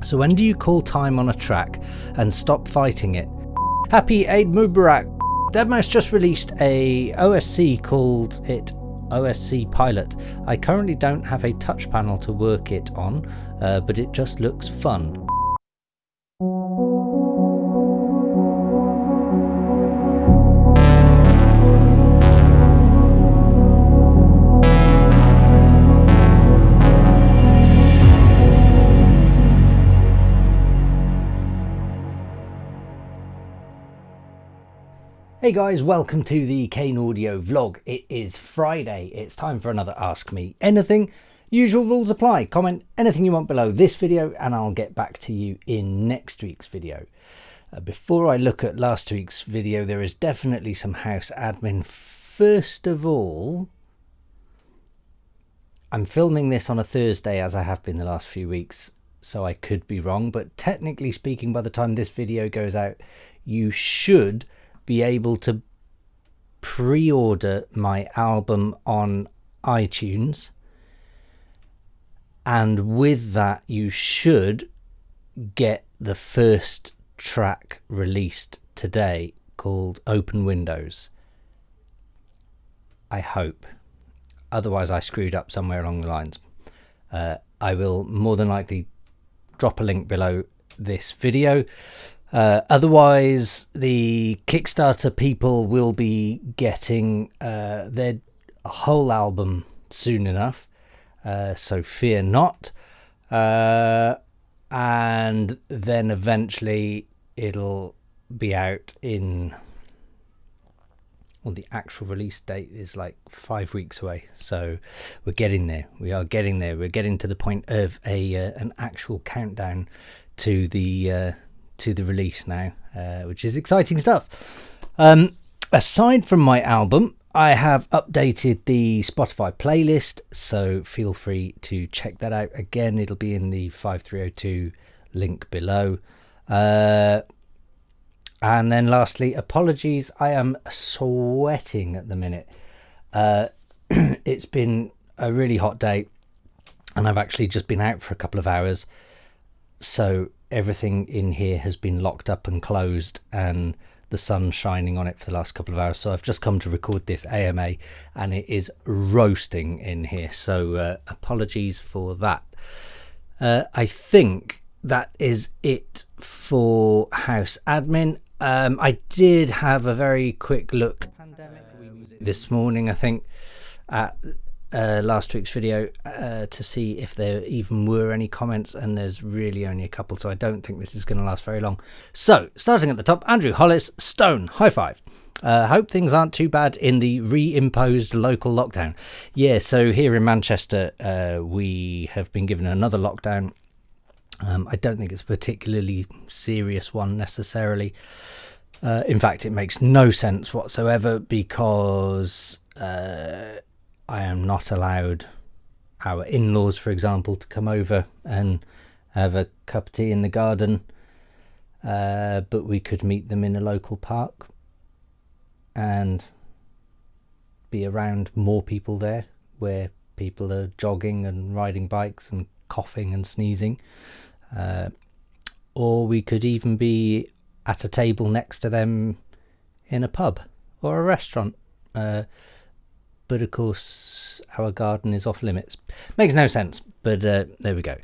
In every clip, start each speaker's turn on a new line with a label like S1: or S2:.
S1: So when do you call time on a track and stop fighting it? Happy Eid Mubarak! deadmau5 just released a OSC called it OSC Pilot. I currently don't have a touch panel to work it on, but it just looks fun. Hey guys, welcome to the Kane audio vlog. It is Friday. It's time for another Ask Me Anything. Usual rules apply. Comment anything you want below this video and I'll get back to you in next week's video. Before I look at last week's video, there is definitely some house admin. First of all, I'm filming this on a Thursday as I have been the last few weeks, so I could be wrong, but technically speaking, by the time this video goes out, you should be able to pre-order my album on iTunes, and with that you should get the first track released today called Open Windows. I hope. Otherwise I screwed up somewhere along the lines. I will more than likely drop a link below this video. Otherwise, the Kickstarter people will be getting their whole album soon enough, so fear not. And then eventually it'll be out in, well, the actual release date is like 5 weeks away, so we're getting there. We are getting there. We're getting to the point of an actual countdown to the release now, which is exciting stuff. Aside from my album, I have updated the Spotify playlist, so feel free to check that out. Again, it'll be in the 5302 link below. And then lastly, apologies, I am sweating at the minute. It's been a really hot day and I've actually just been out for a couple of hours, so everything in here has been locked up and closed and the sun's shining on it for the last couple of hours, so I've just come to record this AMA and it is roasting in here, so apologies for that. I think that is it for house admin. I did have a very quick look this morning, I think, at last week's video to see if there even were any comments, and there's really only a couple, so I don't think this is going to last very long. So starting at the top, Andrew Hollis, Stone, high five. Hope things aren't too bad in the reimposed local lockdown. Yeah, so here in Manchester we have been given another lockdown. I don't think it's a particularly serious one necessarily. In fact, it makes no sense whatsoever, because I am not allowed our in-laws, for example, to come over and have a cup of tea in the garden, but we could meet them in a local park and be around more people there, where people are jogging and riding bikes and coughing and sneezing, or we could even be at a table next to them in a pub or a restaurant. But of course our garden is off limits. Makes no sense, but there we go.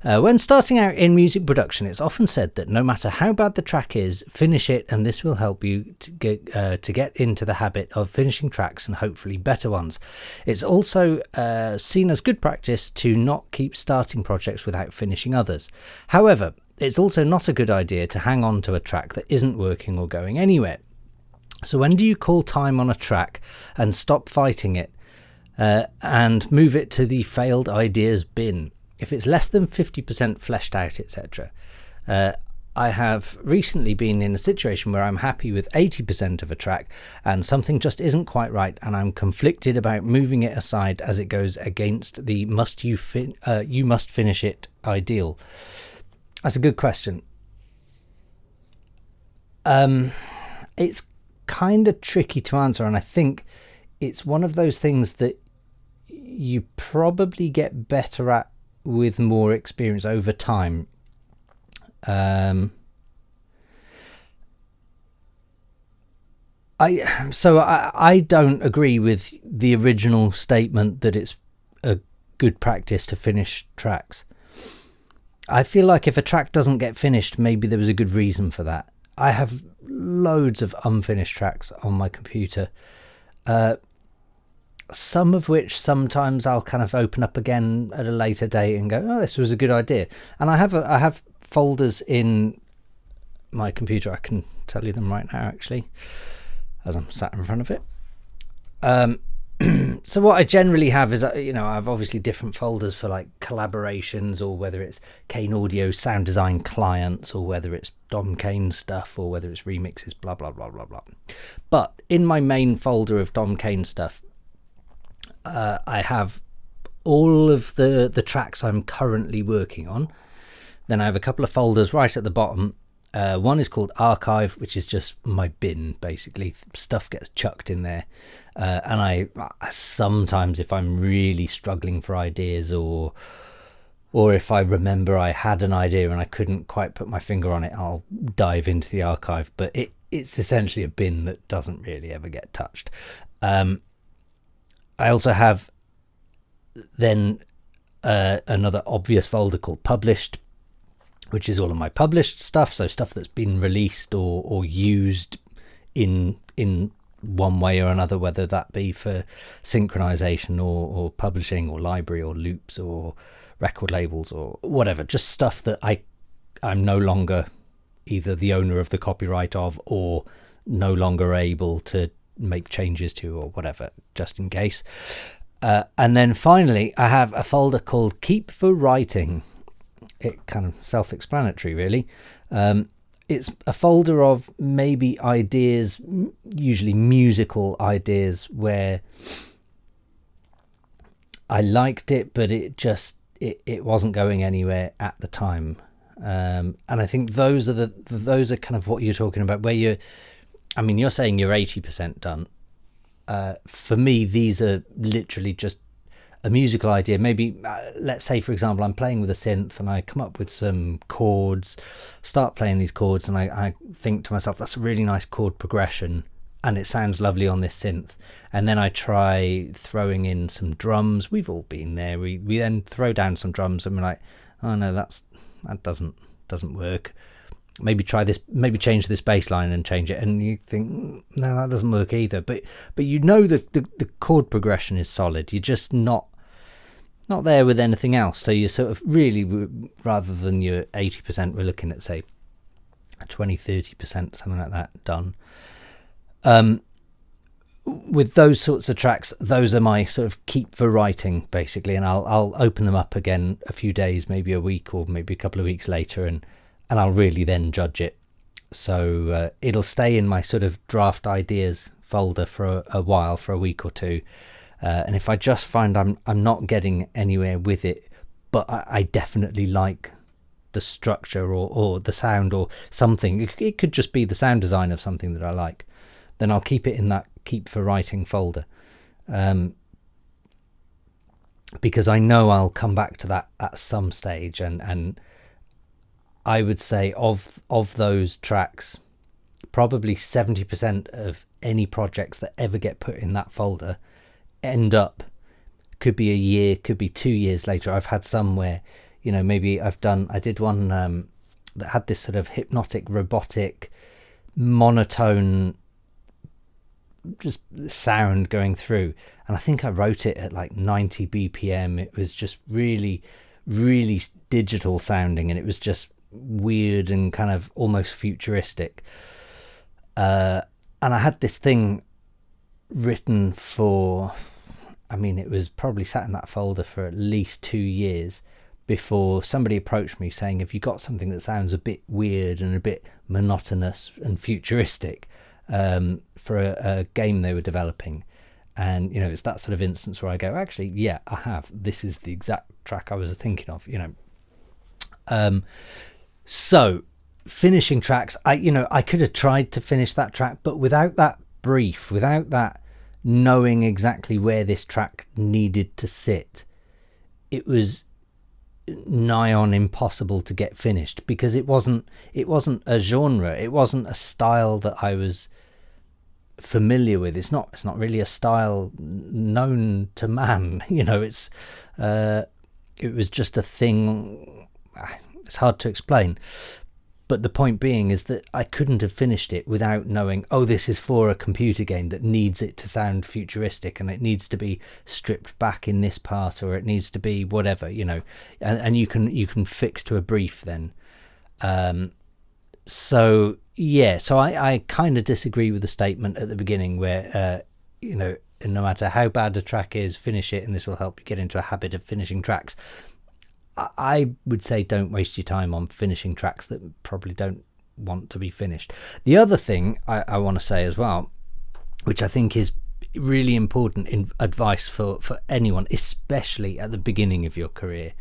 S1: When starting out in music production, it's often said that no matter how bad the track is, finish it, and this will help you to get into the habit of finishing tracks, and hopefully better ones. It's also seen as good practice to not keep starting projects without finishing others. However, it's also not a good idea to hang on to a track that isn't working or going anywhere. So when do you call time on a track and stop fighting it, and move it to the failed ideas bin if it's less than 50% fleshed out, etc.? I have recently been in a situation where I'm happy with 80% of a track and something just isn't quite right, and I'm conflicted about moving it aside as it goes against the you must finish it ideal. That's a good question. It's kind of tricky to answer, and I think it's one of those things that you probably get better at with more experience over time. Um, I don't agree with the original statement that it's a good practice to finish tracks. I feel like if a track doesn't get finished, maybe there was a good reason for that. I have loads of unfinished tracks on my computer, some of which sometimes I'll kind of open up again at a later date and go, oh, this was a good idea. And I have folders in my computer. I can tell you them right now, actually, as I'm sat in front of it. So what I generally have is, I have obviously different folders for like collaborations, or whether it's Kane Audio sound design clients, or whether it's Dom Kane stuff, or whether it's remixes, blah, blah, blah, blah, blah. But in my main folder of Dom Kane stuff, I have all of the tracks I'm currently working on. Then I have a couple of folders right at the bottom. One is called Archive, which is just my bin, basically. Stuff gets chucked in there. And I sometimes, if I'm really struggling for ideas, or if I remember I had an idea and I couldn't quite put my finger on it, I'll dive into the archive. But it's essentially a bin that doesn't really ever get touched. I also have then another obvious folder called Published, which is all of my published stuff, so stuff that's been released or used in one way or another, whether that be for synchronization or publishing or library or loops or record labels or whatever, just stuff that I'm no longer either the owner of the copyright of or no longer able to make changes to or whatever, just in case. And then finally, I have a folder called Keep for Writing. It kind of self-explanatory, really. It's a folder of maybe ideas, usually musical ideas, where I liked it, but it wasn't going anywhere at the time. And I think those are kind of what you're talking about, where you're saying you're 80% done. For me, these are literally just a musical idea. Maybe let's say, for example, I'm playing with a synth and I come up with some chords, start playing these chords, and I think to myself, that's a really nice chord progression and it sounds lovely on this synth. And then I try throwing in some drums. We've all been there. We then throw down some drums and we're like, oh no, that doesn't work. Maybe try this, maybe change this bass line and change it, and you think, no, that doesn't work either. But the chord progression is solid. You're just not there with anything else. So you're sort of really, rather than your 80%, we're looking at, say, 20-30%, something like that, done. With those sorts of tracks, those are my sort of keep for writing, basically, and I'll open them up again a few days, maybe a week or maybe a couple of weeks later, and I'll really then judge it. So it'll stay in my sort of draft ideas folder for a while, for a week or two. And if I just find I'm not getting anywhere with it, but I definitely like the structure or the sound or something, it could just be the sound design of something that I like, then I'll keep it in that keep for writing folder. Because I know I'll come back to that at some stage, and I would say of those tracks, probably 70% of any projects that ever get put in that folder end up, could be a year, could be 2 years later. I've had some where, maybe I did one that had this sort of hypnotic, robotic, monotone, just sound going through. And I think I wrote it at like 90 BPM. It was just really, really digital sounding, and it was just weird and kind of almost futuristic. And I had this thing written for, it was probably sat in that folder for at least 2 years before somebody approached me saying, have you got something that sounds a bit weird and a bit monotonous and futuristic for a game they were developing? And it's that sort of instance where I go, actually, yeah, I have. This is the exact track I was thinking of. So finishing tracks, I could have tried to finish that track, but without that brief, without that knowing exactly where this track needed to sit, it was nigh on impossible to get finished, because it wasn't a genre, it wasn't a style that I was familiar with. It's not really a style known to man. It was just a thing. It's hard to explain, but the point being is that I couldn't have finished it without knowing, oh, this is for a computer game that needs it to sound futuristic, and it needs to be stripped back in this part, or it needs to be whatever, and you can fix to a brief then. So I kind of disagree with the statement at the beginning where, no matter how bad a track is, finish it, and this will help you get into a habit of finishing tracks. I would say don't waste your time on finishing tracks that probably don't want to be finished. The other thing I want to say as well, which I think is really important in advice for anyone, especially at the beginning of your career,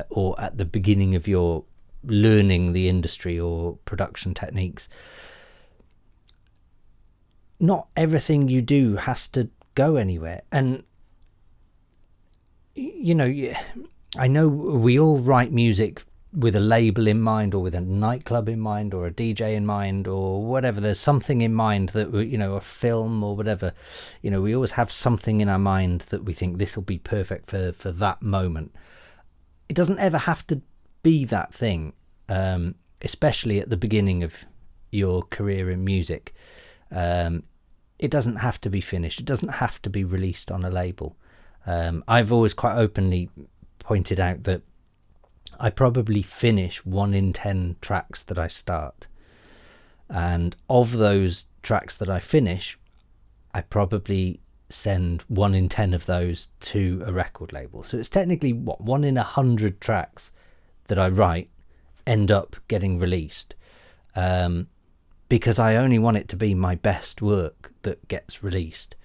S1: or at the beginning of your learning the industry or production techniques. Not everything you do has to go anywhere. And I know we all write music with a label in mind, or with a nightclub in mind, or a DJ in mind, or whatever. There's something in mind that, a film or whatever. We always have something in our mind that we think this will be perfect for that moment. It doesn't ever have to be that thing, especially at the beginning of your career in music. It doesn't have to be finished. It doesn't have to be released on a label. I've always quite openly pointed out that I probably finish 1 in 10 tracks that I start, and of those tracks that I finish, I probably send 1 in 10 of those to a record label. So it's technically 1 in 100 tracks that I write end up getting released, because I only want it to be my best work that gets released,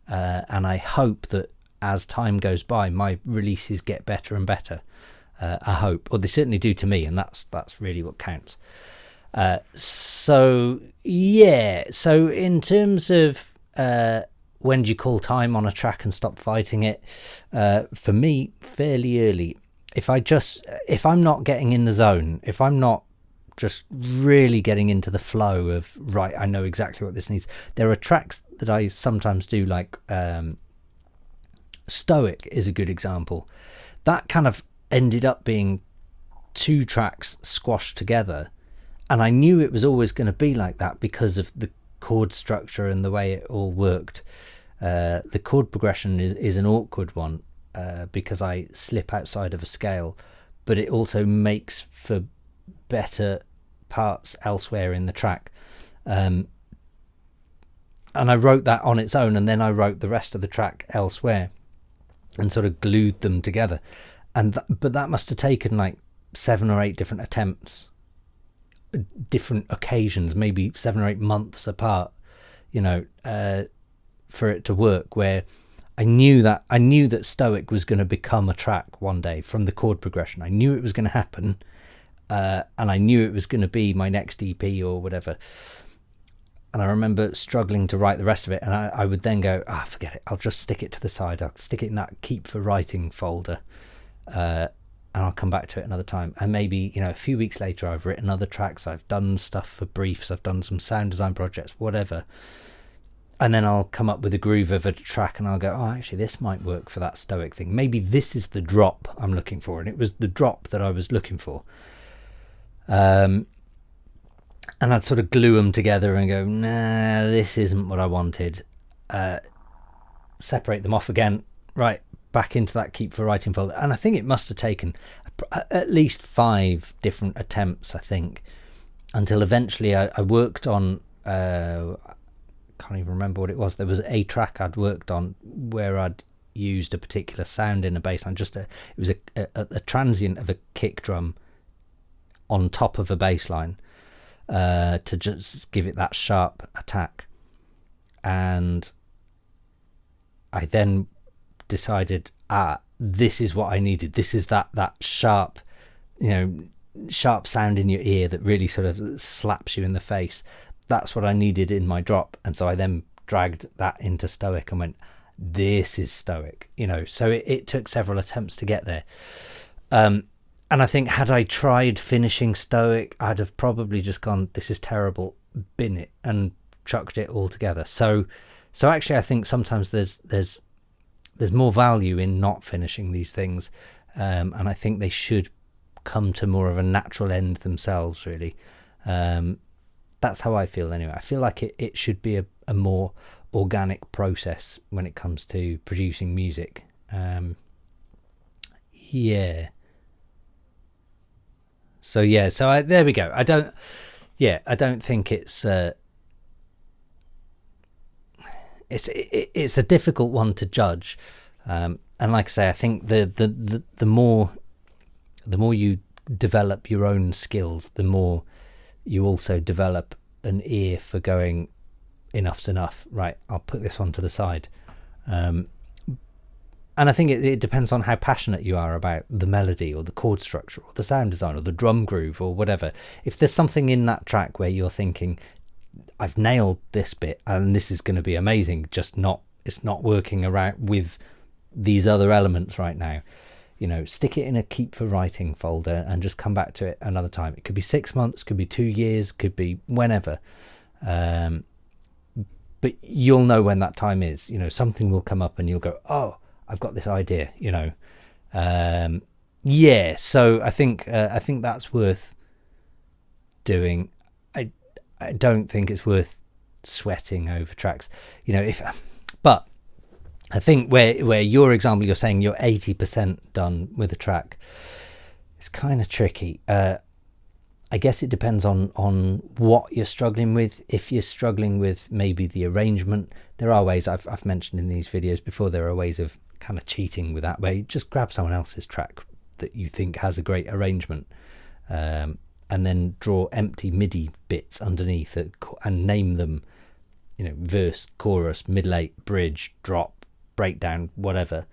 S1: and I hope that as time goes by, my releases get better and better. I hope, or they certainly do to me, and that's really what counts. So in terms of when do you call time on a track and stop fighting it, for me, fairly early. If I'm not getting in the zone, if I'm not just really getting into the flow of, right, I know exactly what this needs. There are tracks that I sometimes do, like Stoic is a good example. That kind of ended up being 2 tracks squashed together, and I knew it was always going to be like that because of the chord structure and the way it all worked. The chord progression is an awkward one, because I slip outside of a scale, but it also makes for better parts elsewhere in the track. And I wrote that on its own, and then I wrote the rest of the track elsewhere and sort of glued them together. But that must have taken like 7 or 8 different attempts, different occasions, maybe 7 or 8 months apart, for it to work, where I knew that Stoic was going to become a track one day from the chord progression. I knew it was going to happen, and I knew it was going to be my next EP or whatever. And I remember struggling to write the rest of it, and I would then go, forget it, I'll just stick it to the side. I'll stick it in that keep for writing folder, and I'll come back to it another time. And maybe, a few weeks later, I've written other tracks, I've done stuff for briefs, I've done some sound design projects, whatever. And then I'll come up with a groove of a track, and I'll go, actually, this might work for that Stoic thing. Maybe this is the drop I'm looking for. And it was the drop that I was looking for. And I'd sort of glue them together and go, nah, this isn't what I wanted. Separate them off again. Right, back into that keep for writing folder. And I think it must have taken at least 5 different attempts, I think, until eventually I worked on, I can't even remember what it was. There was a track I'd worked on where I'd used a particular sound in a bass line. It was a transient of a kick drum on top of a bass line, to just give it that sharp attack. And I then decided, this is what I needed. This is that sharp, sharp sound in your ear that really sort of slaps you in the face. That's what I needed in my drop. And so I then dragged that into Stoic and went, this is Stoic, so it took several attempts to get there. I think had I tried finishing Stoic, I'd have probably just gone, this is terrible, bin it, and chucked it all together. So actually I think sometimes there's more value in not finishing these things, and I think they should come to more of a natural end themselves, really. That's how I feel anyway. I feel like it should be a more organic process when it comes to producing music. So there we go. I don't think it's a difficult one to judge, and like I say, I think the more you develop your own skills, the more you also develop an ear for going, enough's enough, right, I'll put this one to the side. And I think it depends on how passionate you are about the melody or the chord structure or the sound design or the drum groove or whatever. If there's something in that track where you're thinking, I've nailed this bit and this is going to be amazing, it's not working around with these other elements right now, stick it in a keep for writing folder and just come back to it another time. It could be 6 months, could be 2 years, could be whenever. But you'll know when that time is. Something will come up and you'll go, oh, I've got this idea, so I think that's worth doing. I don't think it's worth sweating over tracks, but I think where your example, you're saying you're 80% done with a track, it's kind of tricky. I guess it depends on what you're struggling with. If you're struggling with maybe the arrangement, there are ways, I've mentioned in these videos before, there are ways of kind of cheating with that, where you just grab someone else's track that you think has a great arrangement, and then draw empty MIDI bits underneath it and name them, verse, chorus, middle eight, bridge, drop, breakdown, whatever,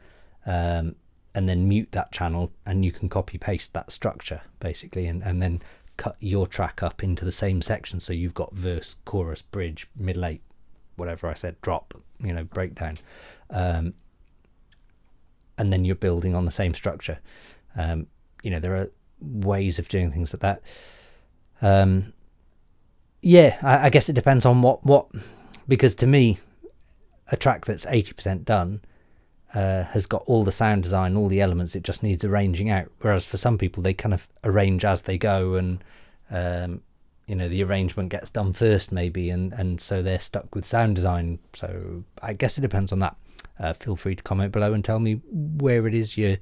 S1: and then mute that channel, and you can copy paste that structure basically, and then cut your track up into the same section, so you've got verse, chorus, bridge, middle eight, whatever I said, drop, breakdown, and then you're building on the same structure. There are ways of doing things like that. I guess it depends on what because to me, a track that's 80% done has got all the sound design, all the elements, it just needs arranging out. Whereas for some people, they kind of arrange as they go, and the arrangement gets done first maybe, and so they're stuck with sound design. So I guess it depends on that. Feel free to comment below and tell me where it is you're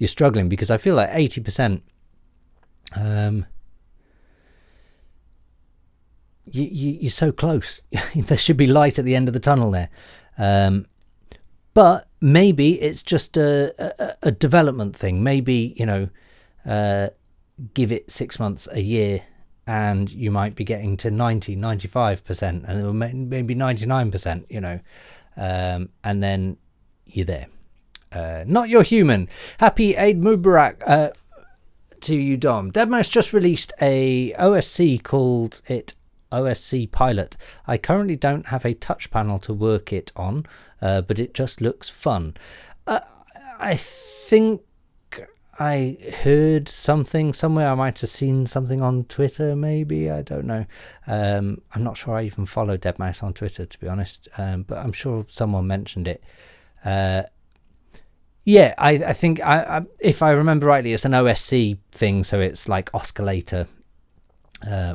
S1: struggling, because I feel like 80%, you're so close. There should be light at the end of the tunnel there. But maybe it's just a development thing. Maybe, give it 6 months, a year, and you might be getting to 90-95%, and maybe 99%, and then you're there. Not your human. Happy Eid Mubarak to you, Dom. Deadmau5 just released a OSC, called it OSC Pilot. I currently don't have a touch panel to work it on, but it just looks fun. I think I heard something somewhere. I might have seen something on Twitter, maybe. I don't know. I'm not sure I even follow Deadmau5 on Twitter, to be honest, but I'm sure someone mentioned it. I think, if I remember rightly, it's an OSC thing, so it's like Oscillator,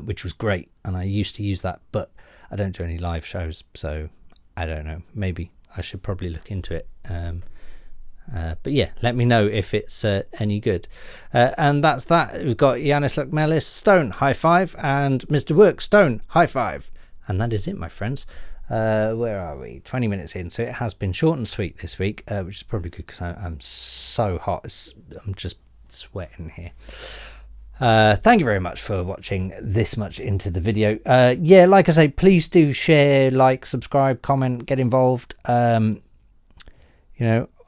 S1: which was great, and I used to use that, but I don't do any live shows, so I don't know. Maybe I should probably look into it. But yeah, let me know if it's any good. And that's that. We've got Yanis Lukmelis, Stone, high five, and Mr. Work, Stone, high five. And that is it, my friends. Where are we? 20 minutes in, so it has been short and sweet this week, which is probably good because I'm so hot. I'm just sweating here. Thank you very much for watching this much into the video. Like I say, please do share, like, subscribe, comment, get involved.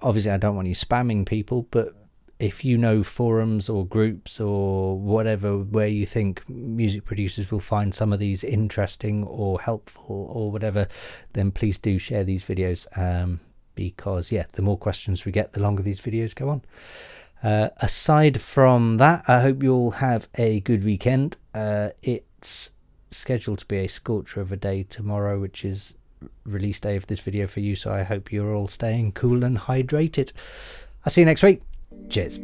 S1: Obviously I don't want you spamming people, but if you know forums or groups or whatever where you think music producers will find some of these interesting or helpful or whatever, then please do share these videos, because the more questions we get, the longer these videos go on. Aside from that, I hope you all have a good weekend. It's scheduled to be a scorcher of a day tomorrow, which is release day of this video for you, so I hope you're all staying cool and hydrated. I'll see you next week. Cheers.